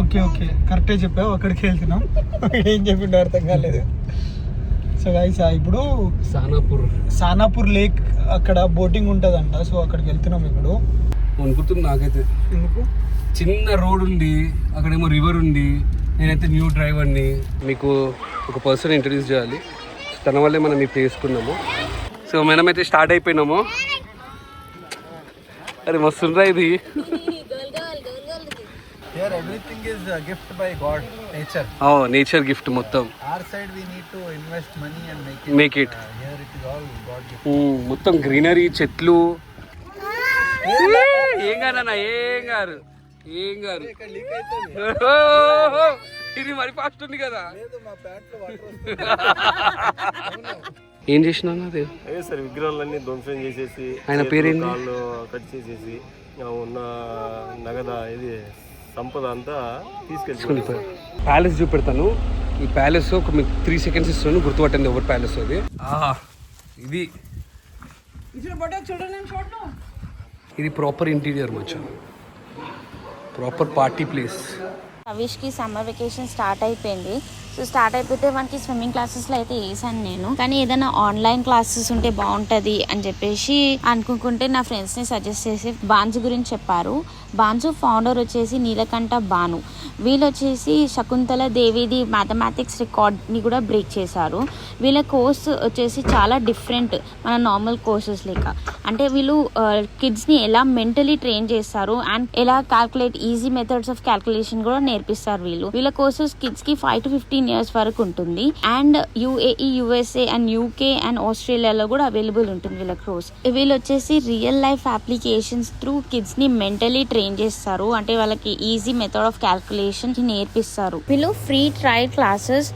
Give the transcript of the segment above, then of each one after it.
Okay okay కరెక్టే చెప్పావు. అక్కడికి వెళ్తున్నాం. ఏం చెప్పిండో అర్థం కాలేదు. సో గైస్ ఇప్పుడు సానాపూర్ లేక్ అక్కడ బోటింగ్ ఉంటుందంట. సో అక్కడికి వెళ్తున్నాం ఇప్పుడు. అనుకుంటుంది నాకైతే. ఎందుకు? చిన్న రోడ్ ఉంది, అక్కడేమో రివర్ ఉంది. నేనైతే న్యూ డ్రైవర్ని, మీకు ఒక పర్సన్ ఇంట్రడ్యూస్ చేయాలి. తన వల్లే మనం ఈ ప్లేస్కున్నాము. సో మనమైతే స్టార్ట్ అయిపోయినాము. అరే మస్తుండ్రా ఇది. Here everything is a gift by God, nature. Nature gift మొత్తం. Our side we need to invest money and make it. Here it is all God gift. మొత్తం గ్రీనరీ, చెట్లు. ఏం కాదన్నా, ఏం గారు ఇది మరి ఫాస్ట్ ఉంది కదా. ఏం చేసినా అదే సార్, విగ్రహాలన్నీ ధ్వంసం చేసేసి ఆయన పేరేంటి, కాళ్ళు కట్ చేసేసి ఉన్న నగద ఇది సంపద అంతా తీసుకెళ్ళి ప్యాలెస్ చూపెడతాను. ఈ ప్యాలెస్ ఒక మీకు 3 seconds ఇస్తున్నాను, గుర్తుపట్టండి ఎవరు ప్యాలెస్ అది. ఇది ప్రాపర్ ఇంటీరియర్ మచ్చా, ప్రాపర్ పార్టీ ప్లేస్. అవిష్కి సమ్మర్ వెకేషన్ స్టార్ట్ అయిపోయింది. సో స్టార్ట్ అయిపోతే మనకి స్విమ్మింగ్ క్లాసెస్లో అయితే వేసాను నేను. కానీ ఏదైనా ఆన్లైన్ క్లాసెస్ ఉంటే బాగుంటుంది అని చెప్పేసి అనుకుంటే నా ఫ్రెండ్స్ని సజెస్ట్ చేసి బాన్సు గురించి చెప్పారు. బాన్సు ఫౌండర్ వచ్చేసి నీలకంఠ బాను. వీళ్ళు వచ్చేసి శకుంతల దేవిది మ్యాథమెటిక్స్ రికార్డ్ని కూడా బ్రేక్ చేశారు. వీళ్ళ కోర్స్ వచ్చేసి చాలా డిఫరెంట్ మన నార్మల్ కోర్సెస్ లెక్క. అంటే వీళ్ళు కిడ్స్ని ఎలా మెంటలీ ట్రైన్ చేస్తారు అండ్ ఎలా calculate easy methods of calculation కూడా నేర్పిస్తారు. వీళ్ళ కోర్సెస్ కిడ్స్కి 5 to 15 years వరకు ఉంటుంది. And UAE, USA and UK and ఆస్ట్రేలియాలో కూడా అవైలబుల్ ఉంటుంది వీళ్ళ కోర్స్. వీళ్ళు వచ్చేసి రియల్ లైఫ్ అప్లికేషన్స్ త్రూ కిడ్స్ని మెంటలీ ట్రైన్ చేస్తారు. అంటే వాళ్ళకి ఈజీ మెథడ్ ఆఫ్ క్యాల్కులేషన్ నేర్పిస్తారు. వీళ్ళు ఫ్రీ ట్రయల్ క్లాసెస్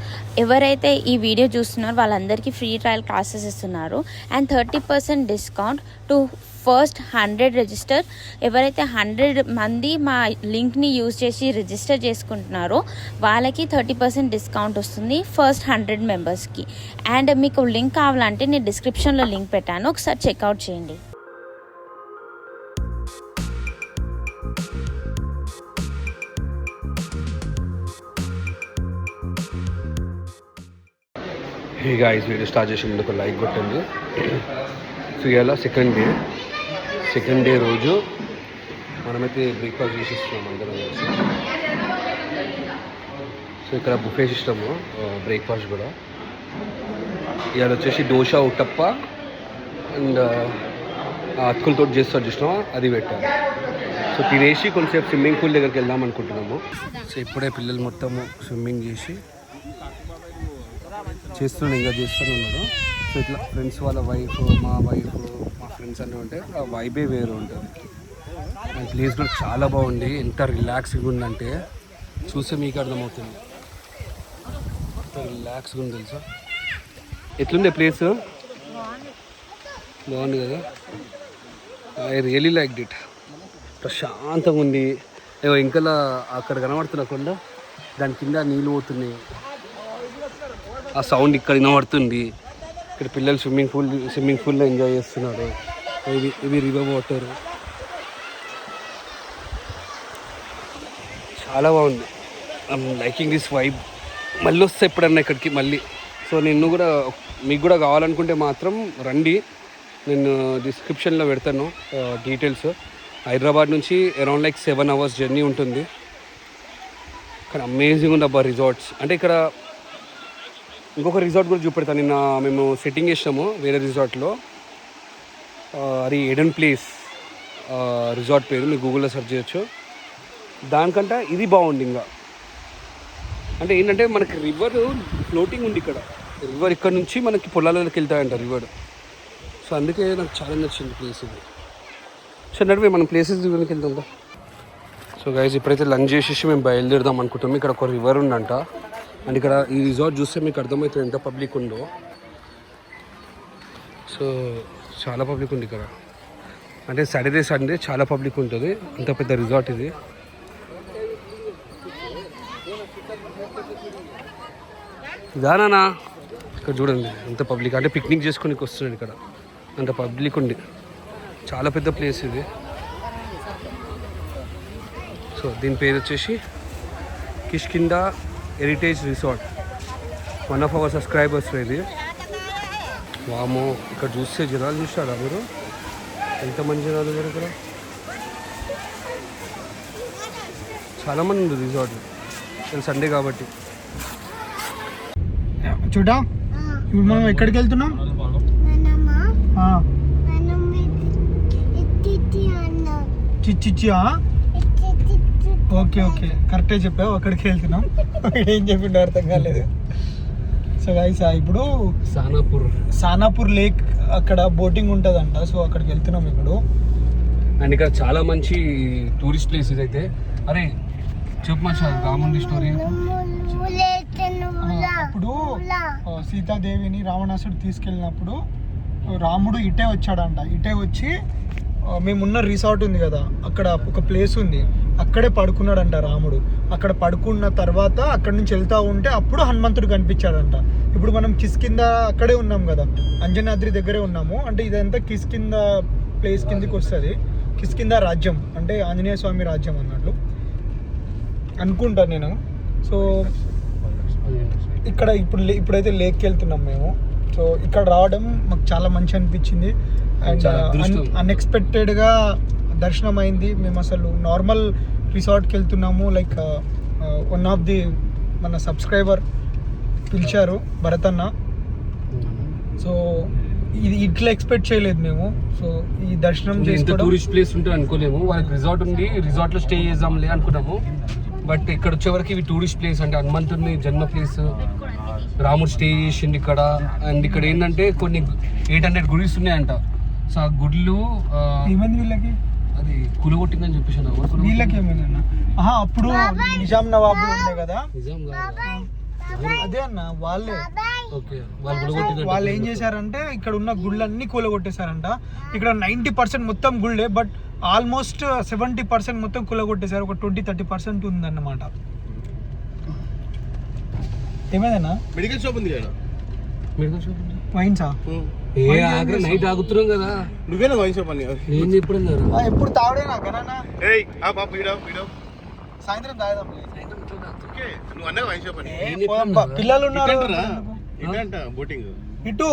ఎవరైతే ఈ వీడియో చూస్తున్నారో వాళ్ళందరికీ ఫ్రీ ట్రయల్ క్లాసెస్ ఇస్తున్నారు. And 30% discount to first 100 register. ఎవరైతే 100 మంది మా లింక్ని యూజ్ చేసి రిజిస్టర్ చేసుకుంటున్నారో వాళ్ళకి 30% డిస్కౌంట్ వస్తుంది ఫస్ట్ 100 మెంబర్స్కి. అండ్ మీకు లింక్ కావాలంటే నేను డిస్క్రిప్షన్లో లింక్ పెట్టాను, ఒకసారి చెక్అవుట్ చేయండి. హే గాయ్స్, వీడియో స్టార్ట్ చేసే ముందు ఒక లైక్ కొట్టండి. సో ఇవాళ సెకండ్ డే రోజు మనమైతే బ్రేక్ఫాస్ట్ చేసిస్తున్నాం అందరం కలిసి. సో ఇక్కడ బుఫే సిస్టము బ్రేక్ఫాస్ట్ కూడా. ఇవాళ వచ్చేసి దోశ, ఉట్టప్ప అండ్ అతుకులతో చేస్తారు చూసినా, అది పెట్టారు. సో తినేసి కొంచెంసేపు స్విమ్మింగ్ పూల్ దగ్గరికి వెళ్దాం అనుకుంటున్నాము. సో ఇప్పుడే పిల్లలు మొత్తము స్విమ్మింగ్ చేసి ఎంజాయ్ చేస్తూనే ఉన్నారు. సో ఇట్లా ఫ్రెండ్స్ వాళ్ళ వైఫ్, మా వైఫ్, మా ఫ్రెండ్స్ అన్నీ ఉంటే ఆ వైబే వేరు ఉంటుంది. అండ్ ప్లేస్ కూడా చాలా బాగుంది. ఎంత రిలాక్స్గా ఉందంటే చూస్తే మీకు అర్థమవుతుంది. ఎంత రిలాక్స్గా ఉంది తెలుసా. ఎట్లుంది ప్లేస్? బాగుంది కదా. I really like it. ప్రశాంతంగా ఉంది. ఇంకా అక్కడ కనబడుతున్న కొండ, దాని కింద నీళ్ళు పోతున్నాయి, ఆ సౌండ్ ఇక్కడ వినబడుతుంది. ఇక్కడ పిల్లలు స్విమ్మింగ్ పూల్లో ఎంజాయ్ చేస్తున్నారు. ఇవి రివర్ వాటర్, చాలా బాగుంది. I'm liking this vibe. మళ్ళీ వస్తే ఎప్పుడన్నా ఇక్కడికి మళ్ళీ. సో మీకు కూడా కావాలనుకుంటే మాత్రం రండి. నేను డిస్క్రిప్షన్లో పెడతాను డీటెయిల్స్. హైదరాబాద్ నుంచి అరౌండ్ 7 hours జర్నీ ఉంటుంది. కానీ అమేజింగ్ ఉంది అబ్బా రిసార్ట్స్. అంటే ఇక్కడ ఇంకొక రిసార్ట్ కూడా చూపెడతాను. నిన్న మేము సెట్టింగ్ చేసినాము వేరే రిసార్ట్లో. అది ఎడెన్ ప్లేస్ రిసార్ట్ పేరు, మీరు గూగుల్లో సెర్చ్ చేయొచ్చు. దానికంటే ఇది బాగుంది. ఇంకా అంటే ఏంటంటే మనకి రివర్ ఫ్లోటింగ్ ఉంది ఇక్కడ. రివర్ ఇక్కడ నుంచి మనకి పొలాలకి వెళ్తాయంట రివర్. సో అందుకే నాకు చాలా నచ్చింది ప్లేస్ ఇది. సో నడివే మనం ప్లేసెస్ రివర్కి వెళ్తాం. సో గైస్ ఇప్పుడైతే లంచ్ చేసేసి మేము బయలుదేరదాం అనుకుంటాం. ఇక్కడ ఒక రివర్ ఉందంట. అండ్ ఇక్కడ ఈ రిసార్ట్ చూస్తే మీకు అర్థమవుతుంది ఎంత పబ్లిక్ ఉందో. సో చాలా పబ్లిక్ ఉంది ఇక్కడ. అంటే సాటర్డే సండే చాలా పబ్లిక్ ఉంటుంది. అంత పెద్ద రిసార్ట్ ఇది. దానా ఇక్కడ చూడండి ఎంత పబ్లిక్. అంటే పిక్నిక్ చేసుకునికి వస్తున్నాడు ఇక్కడ, అంత పబ్లిక్ ఉంది. చాలా పెద్ద ప్లేస్ ఇది. సో దీని పేరు వచ్చేసి Kishkindha heritage resort. One of our subscribers ఇది. వామో ఇక్కడ చూస్తే జనాలు చూస్తారా మీరు? ఎంతమంది జనాలు ఇక్కడ? చాలామంది ఉంది రిసార్ట్. సండే కాబట్టి. చూడా ఇప్పుడు మనం ఎక్కడికి వెళ్తున్నాం? చిచ్చిచ్చియా? ఓకే ఓకే కరెక్టే చెప్పావు, అక్కడికి వెళ్తున్నాం. ఏం చెప్పిండో అర్థం కాలేదు. సో గైస్ ఇప్పుడు సానాపూర్ లేక్ అక్కడ బోటింగ్ ఉంటుందంట. సో అక్కడికి వెళ్తున్నాం ఇప్పుడు. అండ్ ఇక్కడ చాలా మంచి టూరిస్ట్ ప్లేసెస్ అయితే. అరే చెప్పు మచ్చా రాముడి స్టోరీ. అప్పుడు సీతాదేవిని రావణాసుడు తీసుకెళ్ళినప్పుడు రాముడు ఇటే వచ్చాడంట. ఇటే వచ్చి మేమున్న రిసార్ట్ ఉంది కదా, అక్కడ ఒక ప్లేస్ ఉంది, అక్కడే పడుకున్నాడంట రాముడు. అక్కడ పడుకున్న తర్వాత అక్కడి నుంచి వెళ్తా ఉంటే అప్పుడు హనుమంతుడు కనిపించాడంట. ఇప్పుడు మనం కిష్కింద అక్కడే ఉన్నాం కదా, అంజనాద్రి దగ్గరే ఉన్నాము. అంటే ఇదంతా కిష్కింద ప్లేస్ కిందకి వస్తుంది. కిష్కింద రాజ్యం అంటే ఆంజనేయ స్వామి రాజ్యం అన్నట్లు అనుకుంటా నేను. సో ఇక్కడ ఇప్పుడైతే లేక్కి వెళ్తున్నాం మేము. సో ఇక్కడ రావడం మాకు చాలా మంచి అనిపించింది. అండ్ అన్ఎక్స్పెక్టెడ్గా దర్శనం అయింది. మేము అసలు నార్మల్ రిసార్ట్కి వెళ్తున్నాము. లైక్ వన్ ఆఫ్ ది మన సబ్స్క్రైబర్ పిలిచారు, భరత్ అన్న. సో ఇది ఇట్లా ఎక్స్పెక్ట్ చేయలేదు మేము. సో ఈ దర్శనం చేసుకోవడం టూరిస్ట్ ప్లేస్ ఉంటుంది అనుకోలేము. వాళ్ళకి రిసార్ట్ ఉంది, రిసార్ట్లో స్టే చేద్దాంలే అనుకున్నాము. బట్ ఇక్కడ వచ్చే వరకు ఇవి టూరిస్ట్ ప్లేస్. అంటే హనుమంతుడిని జన్మ ప్లేస్, రాముడు స్టే చేసిండు ఇక్కడ. అండ్ ఇక్కడ ఏంటంటే కొన్ని 800 గుడిస్ ఉన్నాయంట. సో ఆ గుడ్లు ఏమైంది వీళ్ళకి, అది కూలగొట్టిందని చెప్పేసి వీళ్ళకి ఏమైందన్న? అప్పుడు నిజాం నవాబు ఉండే కదా, నిజాం అదే అన్న వాళ్ళే. ఓకే వాళ్ళు ఏం చేశారంటే ఇక్కడ ఉన్న గుళ్ళన్నీ కూలగొట్టేశారంట. ఇక్కడ 90% మొత్తం గుళ్ళే, బట్ ఆల్మోస్ట్ 70% మొత్తం కూలగొట్టేశారు. ఒక 20-30% ఉందన్నమాట. ఏమైందన్నా? మెడికల్ షాప్ ఉంది కదా, మెడికల్ షాప్ వైన్సా? నైట్ ఆగుతున్నాం కదా, నువ్వేనా వైన్ షాప్ అని? ఏం ఎప్పుడు ఎప్పుడు తాగడేనా కన్నా? సాయంత్రం తాగదాం. నువ్వు అన్నా వైన్ షాప్ అని. పిల్లలు ఉన్నారు బోటింగ్ ఇటు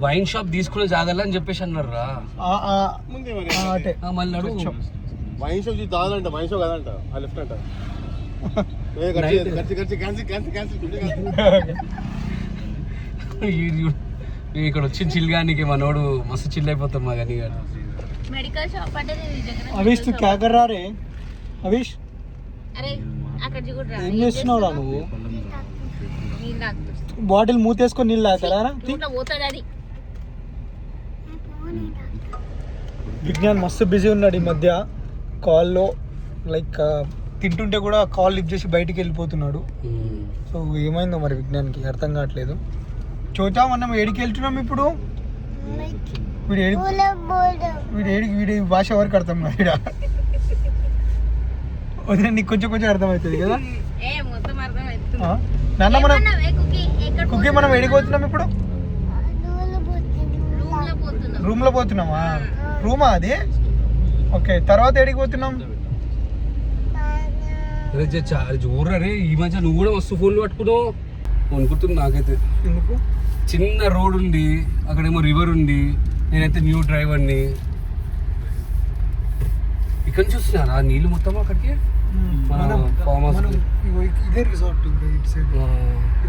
వైన్ షాప్ తీసుకునే జాగాలని చెప్పేసి అన్నారు రా. వైన్ షాప్ తాగాలంట, వైన్ షాప్ కదంట, ఆ లెఫ్ట్ అంట. ఇక్కడ వచ్చి చిల్గానికి మనోడు మస్తు చిల్ అయిపోతాం. మా కానీ మెడికల్ షాప్ అంటే అవిష్ తు క్యా కర్ రా రే? అవిష్ అరే అక్కడ చూడరా, ఏం చేస్తున్నావురా నువ్వు? బాటిల్ మూతేసుకొని నీళ్ళు తాగుతారా? విజ్ఞాన్ మస్తు బిజీ ఉన్నాడు ఈ మధ్య కాల్లో. లైక్ తింటుంటే కూడా కాల్ లిఫ్ట్ చేసి బయటికి వెళ్ళిపోతున్నాడు. సో ఏమైందో మరి విజ్ఞాన్కి అర్థం కావట్లేదు. చూద్దా మనం ఏడికి వెళ్తున్నాం ఇప్పుడు? వీడి భాష ఎవరికి అర్థం కాదు. వదిన నీకు కొంచెం కొంచెం అర్థమవుతుంది కదా నాన్న. మనం కుక్కీ మనం ఏడికి పోతున్నాం ఇప్పుడు? రూమ్లో పోతున్నామా? రూమా అది? ఓకే, తర్వాత ఏడికి పోతున్నాం? చూడరే ఈ మధ్య నువ్వు కూడా మస్తు ఫోన్లు పట్టుకున్నావు అనుకుంటుంది నాకైతే. ఎందుకు? చిన్న రోడ్ ఉంది, అక్కడేమో రివర్ ఉంది, నేనైతే న్యూ డ్రైవర్ని. ఇక్కడ నుంచి వస్తున్నారా నీళ్ళు మొత్తం అక్కడికి? ఇదే రిసార్ట్ ఇటు సైడ్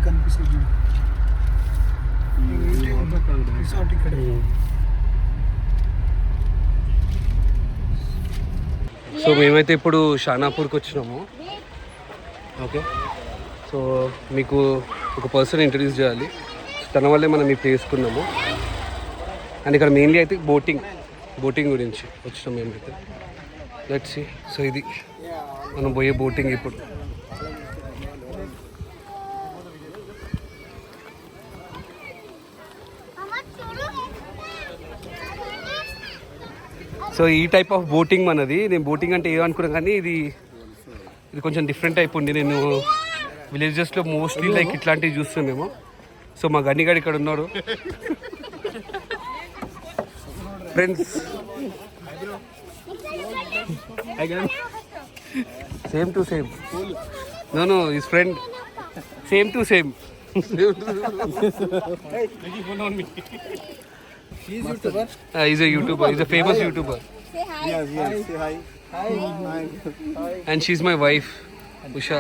కనిపిస్తుంది. రిసార్ట్ ఇక్కడ. సో మేమైతే ఇప్పుడు షానాపూర్కి వచ్చినాము. ఓకే, సో మీకు ఒక పర్సన్ ఇంట్రడ్యూస్ చేయాలి. తన వల్లే మనం ఇప్పుడు వేసుకున్నాము. అండ్ ఇక్కడ మెయిన్లీ అయితే బోటింగ్ గురించి వచ్చినాం మేమైతే. Let's see. సో ఇది మనం పోయే బోటింగ్ ఇప్పుడు. సో ఈ టైప్ ఆఫ్ బోటింగ్ మనది. నేను బోటింగ్ అంటే ఏమనుకున్నాను కానీ ఇది కొంచెం డిఫరెంట్ టైప్ ఉంది. నేను విలేజెస్లో మోస్ట్లీ లైక్ ఇట్లాంటివి చూస్తున్నామేమో. సో మా గన్నిగాడు ఇక్కడ ఉన్నారు. Friends same to same. No, his friend. Same to same. He's YouTuber. He's a YouTuber. He's a famous YouTuber. Yes, say hi. And she's my wife, Usha.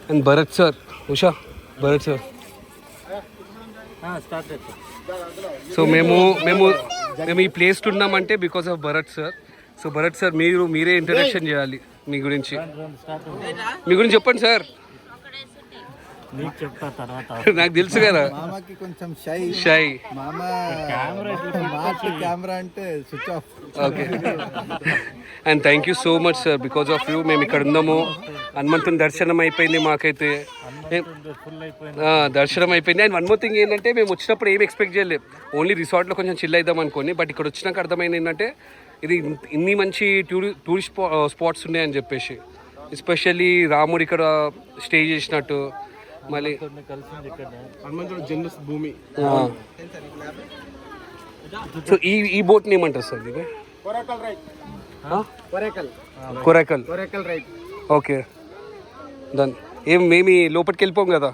And Bharat sir. Usha, Bharat sir. Started. So మేము ఈ place ఉన్నామంటే because of Bharat sir. So Bharat sir మీరే introduction చేయాలి మీ గురించి చెప్పండి sir. నీకు చెప్తా తర్వాత. నాకు తెలుసు కదా. మామకి కొంచెం షై. మామ కెమెరా అంటే switch off. Okay. And thank you so much sir. Because of you మేము ఇక్కడ ఉన్నాము. హనుమంతుని దర్శనం అయిపోయింది మాకైతే. దర్శనం అయిపోయింది. అండ్ వన్ మోర్ థింగ్ ఏంటంటే మేము వచ్చినప్పుడు ఏం ఎక్స్పెక్ట్ చేయలేదు. ఓన్లీ రిసార్ట్లో కొంచెం చిల్ అవుదాం అనుకోని. బట్ ఇక్కడ వచ్చినాక అర్థమైంది ఏంటంటే ఇది ఇన్ని మంచి టూరిస్ట్ స్పాట్స్ ఉన్నాయని చెప్పేసి. ఎస్పెషల్లీ రాముడు ఇక్కడ స్టే చేసినట్టు. మళ్ళీ హనుమంతుడు జన్మ భూమి. సో ఈ బోట్ని ఏమంటారు సార్ ఇది? కొరైకల్. Okay done. మేము లోపలికి వెళ్ళిపోం కదా.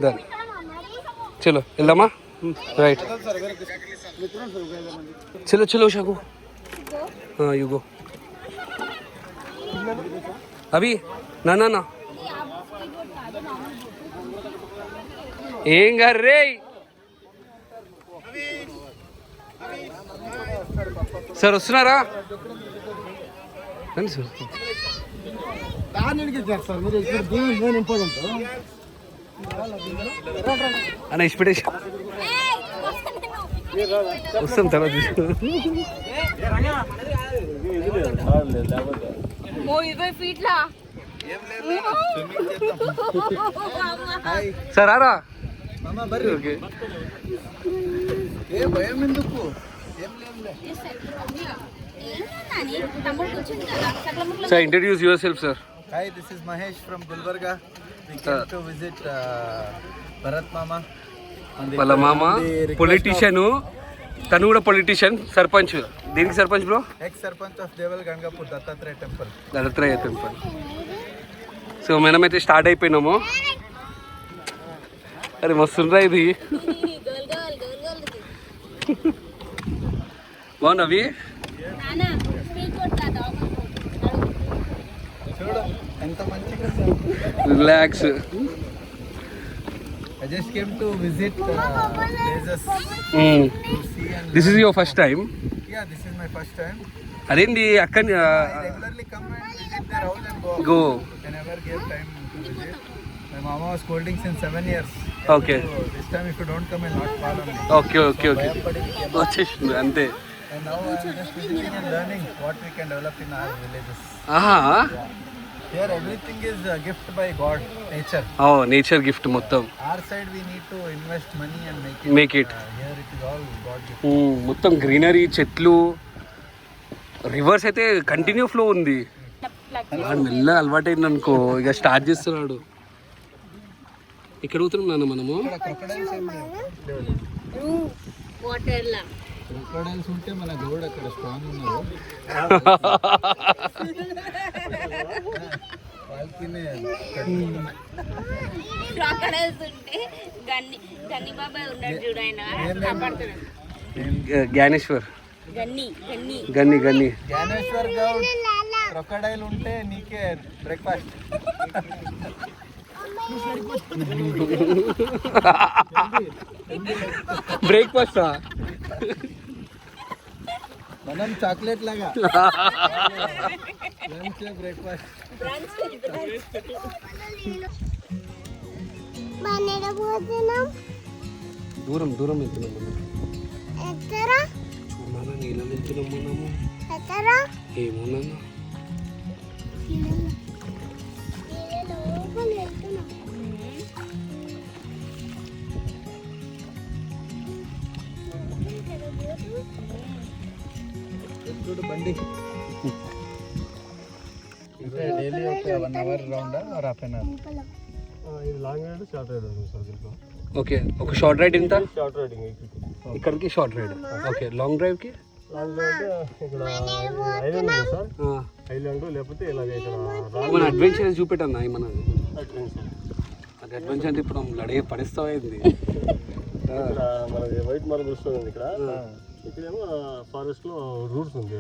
డన్. చలో వెళ్దామా? రైట్. చలో షాకు. You go. అవి నా ఏం గారు రే. సార్ వస్తున్నారా? రండి సార్. అన్న ఇన్స్పిరేషన్ వస్తాం తర్వాత. సార్ ఆరా. ఓకే. ఏ భయం ఎందుకు? Sir, introduce yourself, sir. Hi, this is Mahesh from Gulbarga. We came to visit Bharat Mama. వాళ్ళ మామ పొలిటీషియన్. తను కూడా పొలిటీషియన్. సర్పంచ్. దేనికి sarpanch bro? Ex Sarpanch of Deval Gangapur Dattatreya Temple. Dattatreya temple. So మనమైతే స్టార్ట్ అయిపోయినాము. అరే మస్తుండ్రా ఇది. బాగున్నావి? చూడు ఎంత మంచిగా. Relax. I just came to visit places to see and this is your first time? yeah, this is my first time. అదేంటి అక్కడ I regularly come and visit their house and go. I never gave time to visit. My mama was scolding since 7 years. Okay. So this time if you don't come, I'll not follow me. Okay. వచ్చేసింది అంతే. And now I'm just visiting and learning what we can develop in our villages. ఆహా. Here everything is a gift by God, nature. Nature gift మొత్తం. Our side we need to invest money and make it. Here it is all God gift. మొత్తం greenery, చెట్లు, reverse అయితే continue flow ఉంది. మెల్లగా అలవాటైంది అనుకో. ఇక స్టార్ట్ చేస్తున్నాడు. ఇక్కడ అవుతున్నాం మనము. Crocodiles ఏం లేవు. Crocodiles ఉంటే మన దేవుడు అక్కడ స్ట్రాంగ్ ఉన్నారు. వాళ్ళకినే క్రాకడైల్స్ ఉంటే గన్ని బాబాయ్ ఉన్నాడు చూడు, ఆయన కాపాడుతున్నాడు. జ్ఞానేశ్వర్. గన్ని జ్ఞానేశ్వర్ గౌడ్. క్రొకడైల్ ఉంటే నీకే బ్రేక్ఫాస్ట్. బ్రేక్ఫాస్టా? మనం చాక్లెట్ లాగా లంచ్ బ్రేక్ఫాస్ట్. దూరం వెళ్తున్నాం మనం. నీళ్ళ వెళ్తున్నాం మనము. ఏమోనన్నా బండి. డైలీ ఒక 1 hour round or half an hour? ఇది long ride, short ride sir దీంట్లో. ఓకే. ఒక షార్ట్ రైడ్ ఎంత? షార్ట్ రైడింగ్ ఇక్కడికి షార్ట్ రైడ్. ఓకే. లాంగ్ డ్రైవ్కి దాంట్లో అంటే ఇక్కడ ఐలాండ్ ఉంది సార్, ఐలాండ్ లేకపోతే ఇలాగ ఇక్కడ మన అడ్వెంచర్ చూపెట్టన్నా మన అడ్వెంచర్. అడ్వెంచర్ అంటే ఇప్పుడు లడే పడిస్తామైంది. ఇక్కడ మనది వైట్ మార్బుల్ స్టోన్ ఉంది ఇక్కడ. ఇక్కడేమో ఫారెస్ట్ లో రూట్స్ ఉంది,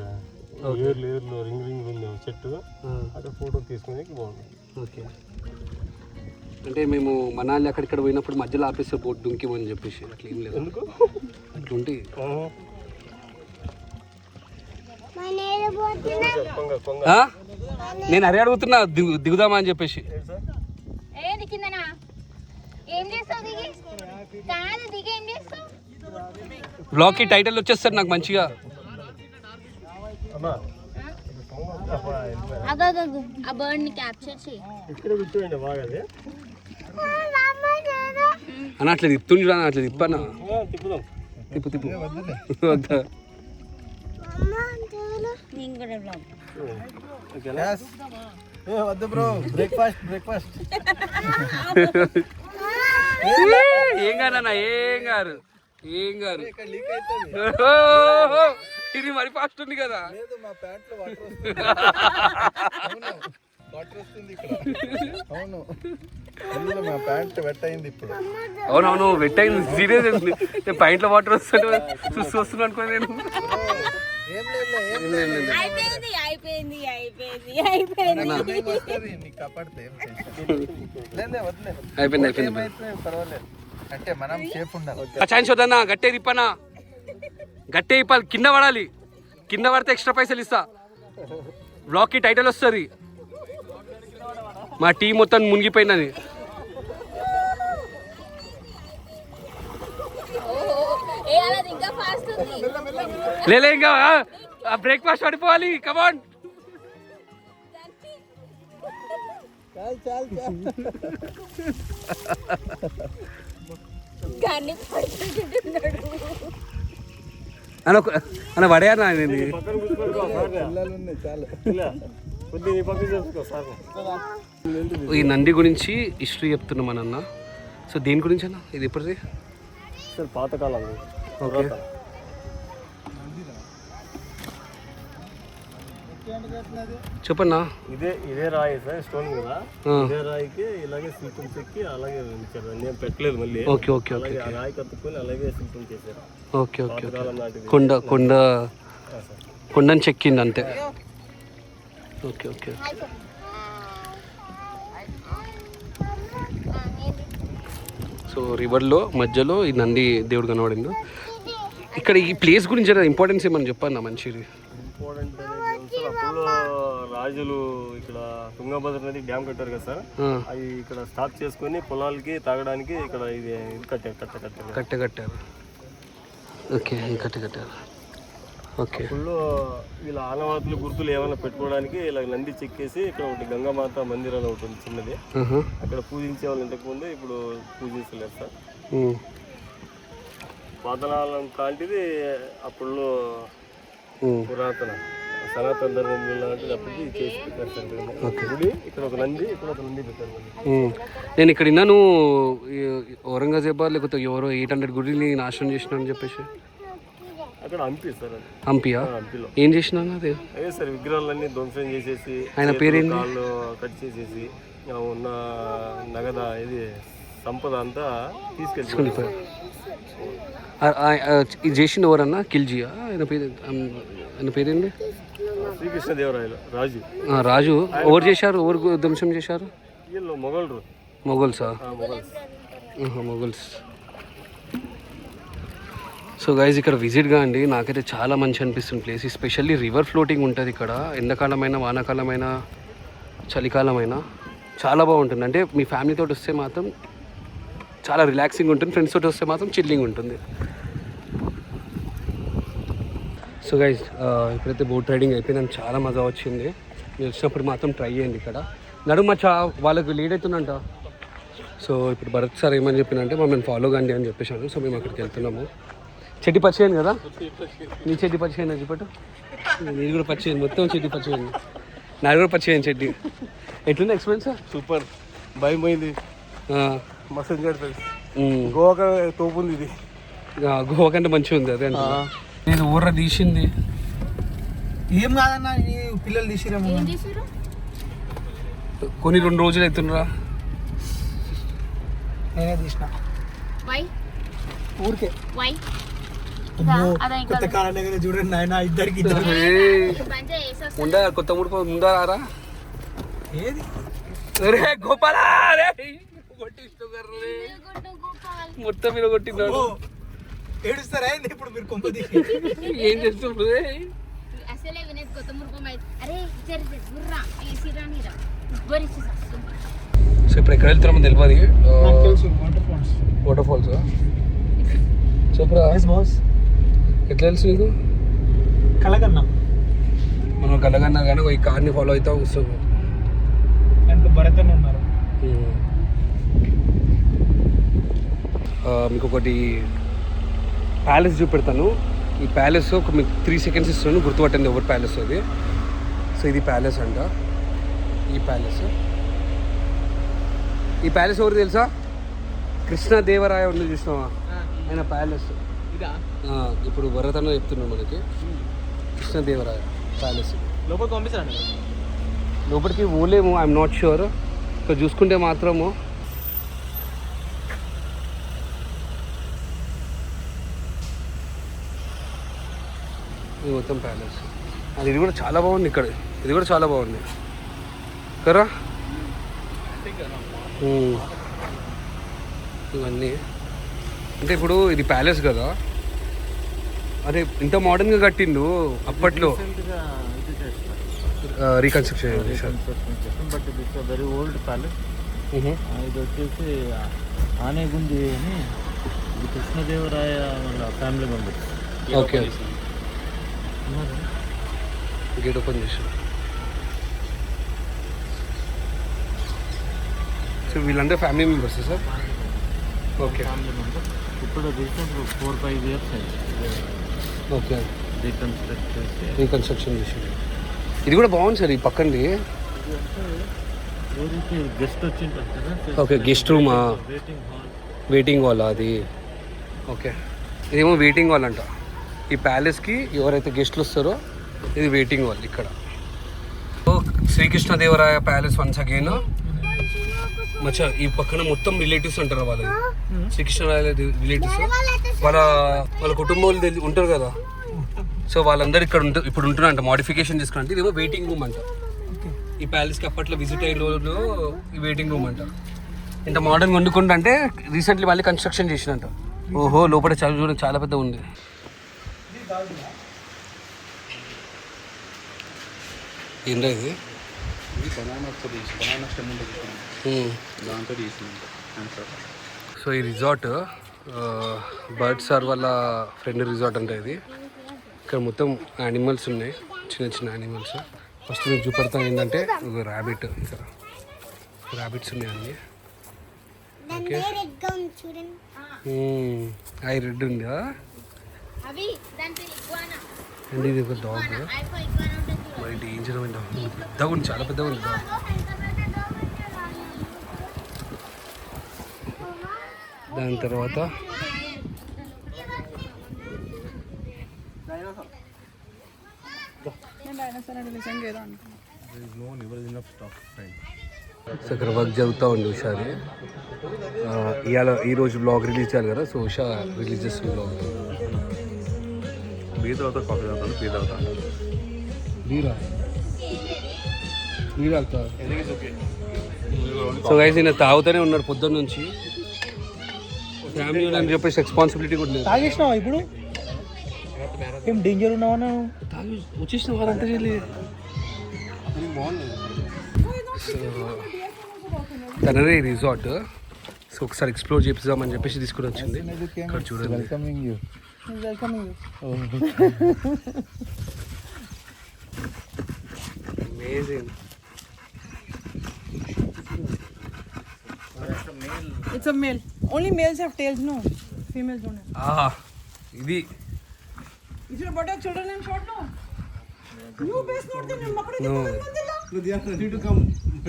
ఏర్లు రింగ్ ఉంది చెట్టు, అక్కడ ఫోటో తీసుకునే బాగుంది. ఓకే, అంటే మేము మనాలి అక్కడిక్కడ పోయినప్పుడు మధ్యలో ఆపేస్తే బోట్ దుంకిమని చెప్పేసి అట్లా ఏం లేదు. ఎందుకు అట్లుంటే నేను అరే అడుగుతున్నా దిగుదామా అని చెప్పేసి. బ్లాగ్ కి టైటిల్ వచ్చేస్తారు నాకు మంచిగా. ఇక్కడ కూర్చోండి బాగా. అన్న అట్లా తిప్పుతుండ్రా, అట్లా తిప్పనా, తిప్పుదాం. తిప్పు వద్దా. వద్దు బ్రో, బ్రేక్ఫాస్ట్ ఏం కాదన్నా, ఏం గారు లీక్ అవుతుంది. ఇది మరి ఫాస్ట్ ఉంది కదా. లేదు, మా ప్యాంట్ లో వాటర్ వస్తుంది ఇక్కడ. అవును, మా ప్యాంట్ వెట్ అయింది ఇప్పుడు. అవునవును, వెట్ అయింది, సీరియస్ అయింది. నేను పైంట్లో వాటర్ వస్తుంటే చూస్తున్నా అనుకో నేను. ఏం లేదు, అయిపోయింది నీకు కాపాడితే అయిపోయింది. పర్వాలేదు, అంటే మనం సేఫ్ ఉండాలి. ఛాన్స్ వద్దన్నా, గట్టే తిప్పనా, గట్టే ఇప్పాలి, కింద పడాలి. కింద పడితే ఎక్స్ట్రా పైసలు ఇస్తా. బ్లాగ్ కి టైటిల్ వస్తుంది, మా టీం మొత్తం మునిగిపోయినది. లేలే ఇంకా బ్రేక్ఫాస్ట్ పడిపోవాలి. కమాన్, అన్న పడేయన్నా. ఈ నంది గురించి హిస్టరీ చెప్తున్నాం అన్న. సో దేని గురించి అన్న ఇది ఎప్పటిది? సార్ పాతకాలం. ఓకే, చెప్పన్నా. ఇదే రాయి సార్, స్టోన్ కదా. ఇదే రాయికి ఇలాగే శిల్పం చెక్కి అలాగే ఉంచారు. నేను పెట్టలేదు మళ్ళీ. ఓకే ఓకే ఓకే, ఆ రాయి కత్తుకొని అలాగే శిల్పం చేశారు. ఓకే ఓకే, కొండని చెక్కింది అంతే. ఓకే ఓకే, సో రివర్లో మధ్యలో ఈ నంది దేవుడు కనబడింది. ఇక్కడ ఈ ప్లేస్ గురించి ఇంపార్టెన్స్ ఏమని చెప్పన్నా మంచిది. ఇంపార్టెంట్ అనేది అప్పుడు రాజులు ఇక్కడ తుంగభద్ర నది డ్యామ్ కట్టారు కదా సార్, అవి ఇక్కడ స్టాప్ చేసుకొని పొలాలకి తాగడానికి ఇక్కడ ఇది కట్టారు. ఓకే, కట్టారు. ఓకే, అప్పుడు వీళ్ళ ఆనవాతులు గుర్తులు ఏమైనా పెట్టుకోవడానికి ఇలా నంది చెక్కేసి ఇక్కడ ఒకటి గంగామాత మందిరం అని ఒకటి ఉంది చిన్నది, అక్కడ పూజించే వాళ్ళు ఇంతకుముందు, ఇప్పుడు పూజించలేదు సార్. పాతకాలం కాంటిది అప్పుడు పురాతన సనాతన ధర్మం లాంటిది అప్పటికి చేసి పెట్టారు సార్. గుడి ఇక్కడ ఒక నంది, ఇక్కడ ఒక నంది పెట్టారు. నేను ఇక్కడ విన్నాను ఔరంగజేబ్ లేకపోతే ఎవరో 800 గుడిని నాశనం చేసిన అని చెప్పేసి. అక్కడ హంపి సార్, అది హంపియా? హంపిలో ఏం చేసిన అదే సార్, విగ్రహాలన్నీ ధ్వంసం చేసేసి, ఆయన పేరేంటి, కాళ్ళు కట్ చేసేసి, ఉన్న నగద ఇది సంపద అంతా తీసుకెళ్ళిపోయారు. ఇది చేసింది ఎవరన్నా? ఖిల్జీయా? ఆయన పేరేంటి? శ్రీకృష్ణదేవరాయలు రాజు. రాజు ఎవరు చేశారు? ఎవరు ధ్వంసం చేశారు? వీళ్ళు మొఘలురు. మొఘల్సా? మొఘల్స్. సో గైజ్ ఇక్కడ విజిట్గా అండి నాకైతే చాలా మంచి అనిపిస్తుంది ప్లేస్. ఎస్పెషల్లీ రివర్ ఫ్లోటింగ్ ఉంటుంది ఇక్కడ. ఎండాకాలమైన, వానాకాలమైన, చలికాలమైన చాలా బాగుంటుంది. అంటే మీ ఫ్యామిలీతో వస్తే మాత్రం చాలా రిలాక్సింగ్ ఉంటుంది, ఫ్రెండ్స్ తోటి వస్తే మాత్రం చిల్లింగ్ ఉంటుంది. సో గైజ్ ఇప్పుడైతే బోట్ రైడింగ్ అయిపోయిందని చాలా మజా వచ్చింది. మీరు వచ్చినప్పుడు మాత్రం ట్రై చేయండి. ఇక్కడ నడుమ వాళ్ళకి లీడ్ అవుతుందంట. సో ఇప్పుడు భరత్ సార్ ఏమని చెప్పినంటే మమ్మల్ని ఫాలో కండి అని చెప్పేసాను. సో మేము అక్కడికి వెళ్తున్నాము. చెడ్డి పచ్చేయండి కదా, నీ చెడ్డి పచ్చేయండి అని చెప్పట్టు, నీది కూడా పచ్చేయండి, మొత్తం చెడ్డి పచ్చేయండి, నాది కూడా పచ్చేయండి చెడ్డి. ఎట్లుంది ఎక్స్పీరియన్స్? సూపర్, భయం పోయింది, మస్తు గోవా తోపు ఉంది. ఇది గోవా కంటే మంచిగా ఉంది అదే. నేను ఊర్ర తీసింది ఏం కాదన్నా ఈ పిల్లలు తీసిరేమో కొన్ని 2 రోజులు అవుతుండ్రా. నేనే తీసిన వై ఊరికే వై కొత్త కాలం దగ్గర చూడండి నాయన ఇద్దరికి ఉందా కొత్త ముడిపో ముందా రారా ఏది అరే గోపాల మొత్తం మీద కొట్టినాడు. ఏడుస్తారా ఇప్పుడు మీరు కొంపది ఏం చేస్తుండ్రు? అసలే వినేది కొత్త మురుపం అరే సో ఇప్పుడు ఎక్కడ వెళ్తున్నామో తెలియదు. నాకు తెలుసు వాటర్ ఫాల్స్. వాటర్ ఫాల్స్ చెప్పురా బాస్ ఎట్లా తెలుసు నీకు? కలగన్నా మనం కలగన్నా కానీ ఈ కార్ని ఫాలో అవుతా వస్తుంది. అంటే భరత్ అని ఉన్నారు. మీకు ఒకటి ప్యాలెస్ చూపెడతాను. ఈ ప్యాలెస్ ఒక మీకు 3 seconds ఇస్తున్నాను, గుర్తుపట్టండి ఎవరు ప్యాలెస్ అది. సో ఇది ప్యాలెస్ అంట. ఈ ప్యాలెస్ ఎవరు తెలుసా? కృష్ణదేవరాయ ఉంది చూసినావా, ఆయన ప్యాలెస్. ఇప్పుడు భరతను చెప్తున్నాం మనకి. కృష్ణదేవరాయ ప్యాలెస్ లోపలికి పంపిస్తాను. లోపలికి పోలేము, ఐఎమ్ నాట్ షూర్. ఇక్కడ చూసుకుంటే మాత్రము ఇది మొత్తం ప్యాలెస్. అది ఇది కూడా చాలా బాగుంది. ఇక్కడ ఇది కూడా చాలా బాగుంది కదా. ఇవన్నీ అంటే ఇప్పుడు ఇది ప్యాలెస్ కదా, అరే ఇంత మోడర్న్గా కట్టిండు అప్పట్లో. రీకన్స్ట్రక్షన్ చేశారు. But it's very old palace. ఇది వచ్చేసి ఆనేగుంది అని, ఇది కృష్ణదేవరాయ వాళ్ళ family members. Okay gate open చేశారు. సో వీళ్ళందరూ family members sir? Okay family members. ఇప్పుడు రీసెంట్ 4-5 years అయింది ఓకే రీకన్స్ట్రక్ట్ చేసి. రీకన్స్ట్రక్షన్ చేశారు. ఇది కూడా బాగుంది సార్ ఈ పక్కంది. గెస్ట్ వచ్చింటారు కదా. ఓకే గెస్ట్ రూమా, వెయిటింగ్ హాల్. వెయిటింగ్ హాల్ అది. ఓకే ఇదేమో వెయిటింగ్ హాల్ అంట. ఈ ప్యాలెస్కి ఎవరైతే గెస్ట్లు వస్తారో ఇది వెయిటింగ్ హాల్ ఇక్కడ. Sri Krishnadevaraya palace once again. మచ్చా ఈ పక్కన మొత్తం రిలేటివ్స్ ఉంటారు వాళ్ళు. శ్రీకృష్ణరాయ రిలేటివ్స్ వాళ్ళ కుటుంబాలు ఉంటారు కదా. సో వాళ్ళందరూ ఇక్కడ ఇప్పుడు ఉంటున్నారంట, మోడిఫికేషన్ చేసుకున్నారంటే. ఇదేమో వెయిటింగ్ రూమ్ అంట. ఈ ప్యాలెస్కి అప్పట్లో విజిట్ అయిన రోజుల్లో ఈ వెయిటింగ్ రూమ్ అంట. ఇంత మోడర్న్గా వండుకుంటా అంటే రీసెంట్లీ మళ్ళీ కన్స్ట్రక్షన్ చేసినంట. ఓహో లోపల చాలా చూడండి, చాలా పెద్ద ఉంది. ఏంటో ఇది సో ఈ రిసార్ట్ బర్డ్ సార్ వాళ్ళ ఫ్రెండ్ రిసార్ట్ అంటే ఇది. ఇక్కడ మొత్తం యానిమల్స్ ఉన్నాయి, చిన్న చిన్న యానిమల్స్. ఫస్ట్ మీకు చూపెడతాను ఏంటంటే ర్యాబిట్. ఇక్కడ ర్యాబిట్స్ ఉన్నాయి అన్నీ. ఓకే ఐ రెడ్ ఉందా అండి. ఇది ఒక డాగ్, మరి డేంజర్ అయిన డాగ్. పెద్దగా ఉంది, చాలా పెద్దగా ఉంది డాగ్. దాని తర్వాత ఇక్కడ వర్క్ జరుగుతూ ఉంది ఉషాది. ఇవాళ ఈరోజు బ్లాగ్ రిలీజ్ చేయాలి కదా, సో ఉషా రిలీజ్ చేస్తుంది బ్లాగ్. బీర్ తాగుతా, కాఫీ తాగుతాను, బీర్ తాగుతాను. బీర్ తాగుతా. సో గైస్ నేను తాగుతూనే ఉన్నాడు పొద్దున్న నుంచి. ఫ్యామిలీ అని చెప్పేసి రెస్పాన్సిబిలిటీ కూడా లేదు. తాగేసినావా ఇప్పుడు? ఏం డేంజర్ ఉన్నావా? తాగి వచ్చేసిన వారంతా చేయలేదు. సో తనదే రిసార్ట్. సో ఒకసారి ఎక్స్ప్లోర్ చేపిద్దామని చెప్పేసి తీసుకుని వచ్చింది. ఇక్కడ చూడండి. Amazing. It's a male. Only males have tails, no? Females don't have. ఇది Is your buttock children and short, no? You base not the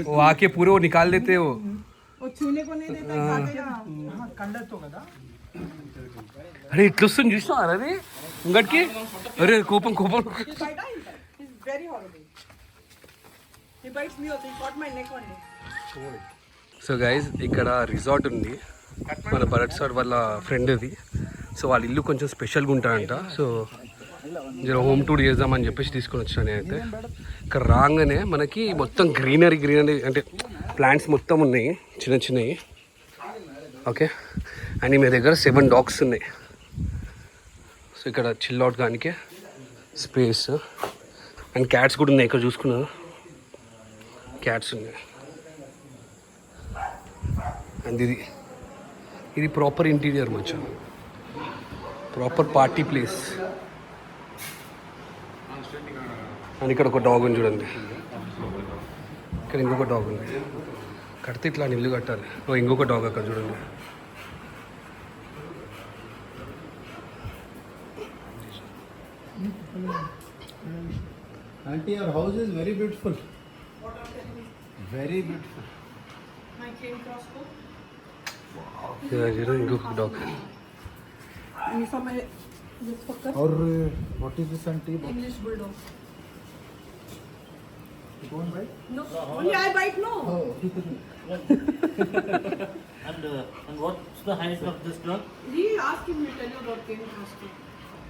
वो आके पूरे वो निकाल देते हो. वो छूने को नहीं देता. కండతో కదా. అరే ఇట్లా వస్తుంది చూసినా అది ఇంకటికి అరే కోపం కోపం. He'll bite, he's very horrible. He bites me also. He caught my neck one day. So guys ఇక్కడ రిసార్ట్ ఉంది, మన భరత్ సార్ వాళ్ళ ఫ్రెండ్ అది. సో వాళ్ళ ఇల్లు కొంచెం స్పెషల్గా ఉంటాయంట. సో జర హోమ్ టూర్ చేద్దామని చెప్పేసి తీసుకొని వచ్చాను నేనైతే. ఇక్కడ రాగానే మనకి మొత్తం గ్రీనరీ అంటే ప్లాంట్స్ మొత్తం ఉన్నాయి చిన్న చిన్నవి. ఓకే, అండ్ మీ దగ్గర 7 డాగ్స్ ఉన్నాయి. సో ఇక్కడ చిల్ అవుట్ కానికే స్పేస్ అండ్ క్యాట్స్ కూడా ఉన్నాయి. ఇక్కడ చూసుకున్నాను క్యాట్స్ ఉన్నాయి. అండ్ ఇది ప్రాపర్ ఇంటీరియర్ మంచిగా, ప్రాపర్ పార్టీ ప్లేస్. అండ్ ఇక్కడ ఒక డాగ్ ఉంది చూడండి, ఇక్కడ ఇంకొక డాగ్ ఉంది. కడితే ఇట్లా ఇల్లు కట్టాలి. ఇంకొక డాగ్ అక్కడ చూడండి. Auntie, your house is very beautiful. Very beautiful. My cane crossbow. ఇంకొక dog. And you saw my this fucker. Or what is this, auntie? English bulldog. You won't bite? No, only I bite. No. Oh. And what's the height of this dog? He asked him to tell you about cane crossbow.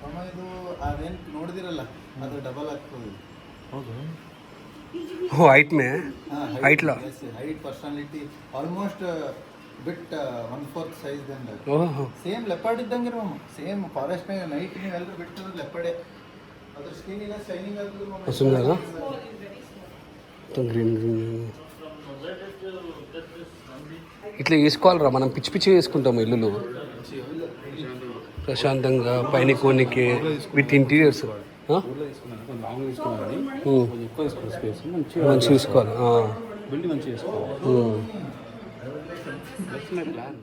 ಅಮ್ಮ ಇದು ಅದೇನು ನೋಡಿದಿರಲ್ಲ ಅದು double ಆಗ್ತದೆ. ಹೌದು. Height మే హైట్లా height personality almost ಬಿಟ್ 1/4 size ದಂಗ same leopard ಇದ್ದಂಗೆ ಮಮ್ಮ. Same forest night ನೀವು ಎಲ್ಲರೂ ಬಿಟ್ಟು ಲೆಪರ್ಡೆ ಅದ್ರ ಸ್ಕಿನ್ ಇಲ್ಲ ಶೈನಿಂಗ್ ಆಗ್ತದೆ ಮಮ್ಮ. వస్తుంది కదా మొత్తం గ్రీన్ గ్రీన్. ఇట్లా వేసుకోవాలరా, మనం పిచ్చి పిచ్చి వేసుకుంటాము ఇల్లులు ప్రశాంతంగా పైన కోనికి విత్ ఇంటీరియర్స్. మంచిగా తీసుకోవాలి, బిల్డింగ్ మంచిగా చేసుకోవాలి. ప్లాన్.